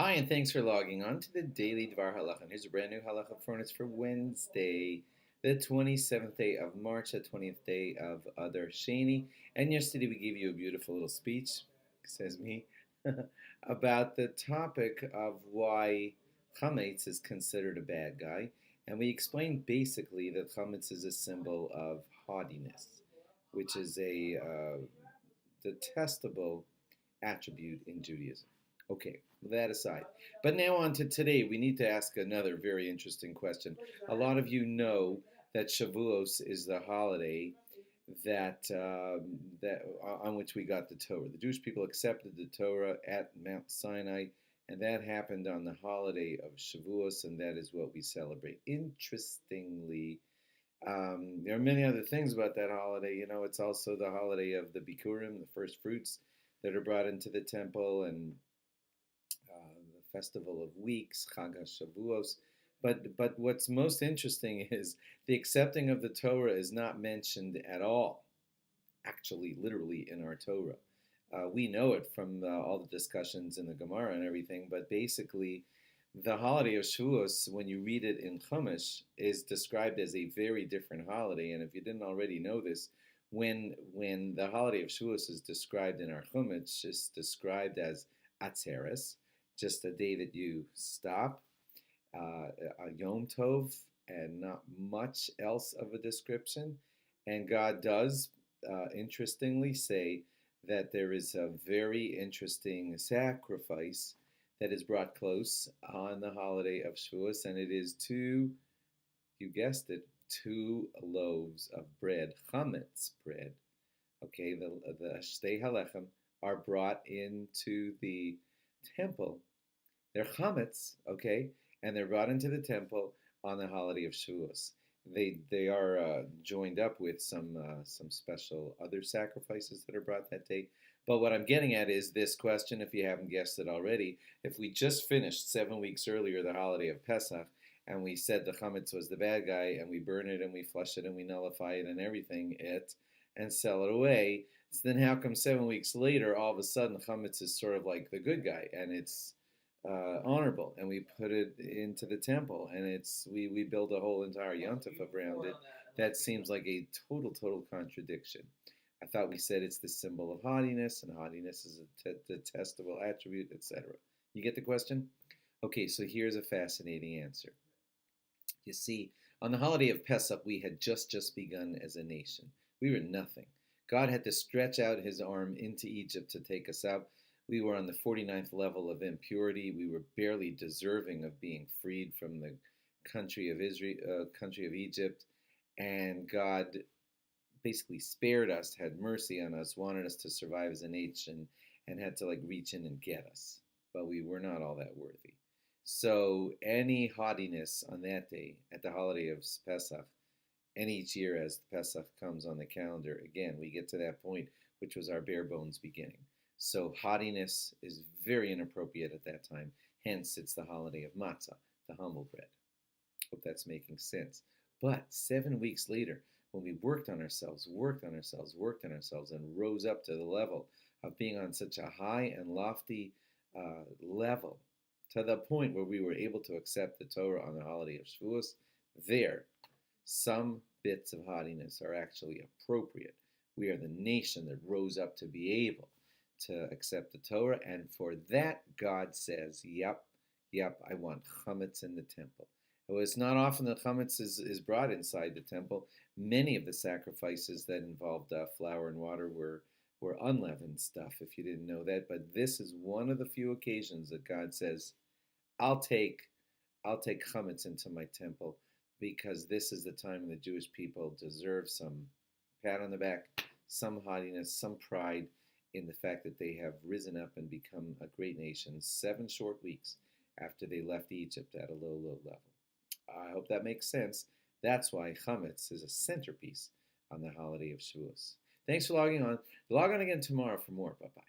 Hi, and thanks for logging on to the Daily DVAR HALACHA. And here's a brand new HALACHA for us for Wednesday, the 27th day of March, the 20th day of Adar Sheni. And yesterday we gave you a beautiful little speech, says me, about the topic of why CHAMETZ is considered a bad guy. And we explained basically that CHAMETZ is a symbol of haughtiness, which is a detestable attribute in Judaism. Okay, that aside. But now on to today. We need to ask another very interesting question. A lot of you know that Shavuos is the holiday that on which we got the Torah. The Jewish people accepted the Torah at Mount Sinai, and that happened on the holiday of Shavuos, and that is what we celebrate. Interestingly, there are many other things about that holiday. You know, it's also the holiday of the Bikurim, the first fruits that are brought into the temple, and the Festival of Weeks, Chag HaShavuos. But what's most interesting is the accepting of the Torah is not mentioned at all, actually, literally in our Torah. We know it from all the discussions in the Gemara and everything, but basically, the holiday of Shavuos, when you read it in Chumash, is described as a very different holiday. And if you didn't already know this, when the holiday of Shavuos is described in our Chumash, it's described as Atzeres, just a day that you stop, a Yom Tov, and not much else of a description. And God does, interestingly, say that there is a very interesting sacrifice that is brought close on the holiday of Shavuos, and it is two, you guessed it, two loaves of bread, chametz bread. Okay, the shtei halechem are brought into the temple. They're chametz, okay, and they're brought into the temple on the holiday of Shavuos. They are joined up with some special other sacrifices that are brought that day. But what I'm getting at is this question, if you haven't guessed it already. If we just finished 7 weeks earlier the holiday of Pesach, and we said the chametz was the bad guy, and we burn it, and we flush it, and we nullify it, and everything, and sell it away, so then how come 7 weeks later, all of a sudden, chametz is sort of like the good guy, and it's honorable, and we put it into the temple, and we build a whole entire yontif around it. That seems like a total contradiction. I thought we said it's the symbol of haughtiness, and haughtiness is a detestable attribute, etc. You get the question? Okay, so here's a fascinating answer. You see, on the holiday of Pesach, we had just begun as a nation. We were nothing. God had to stretch out his arm into Egypt to take us out. We were on the 49th level of impurity. We were barely deserving of being freed from the country of Egypt, and God basically spared us, had mercy on us, wanted us to survive as a nation, and had to like reach in and get us. But we were not all that worthy. So any haughtiness on that day at the holiday of Pesach, and each year as Pesach comes on the calendar, again, we get to that point, which was our bare bones beginning. So haughtiness is very inappropriate at that time. Hence, it's the holiday of matzah, the humble bread. Hope that's making sense. But 7 weeks later, when we worked on ourselves, and rose up to the level of being on such a high and lofty level, to the point where we were able to accept the Torah on the holiday of Shavuos, there, some bits of haughtiness are actually appropriate. We are the nation that rose up to be able to accept the Torah, and for that, God says, yep, I want chametz in the temple. Well, it's not often that chametz is brought inside the temple. Many of the sacrifices that involved flour and water were unleavened stuff, if you didn't know that. But this is one of the few occasions that God says, I'll take chametz into my temple, because this is the time when the Jewish people deserve some pat on the back, some haughtiness, some pride in the fact that they have risen up and become a great nation 7 short weeks after they left Egypt at a low level. I hope that makes sense. That's why chametz is a centerpiece on the holiday of Shavuos. Thanks for logging on. Log on again tomorrow for more. Bye-bye.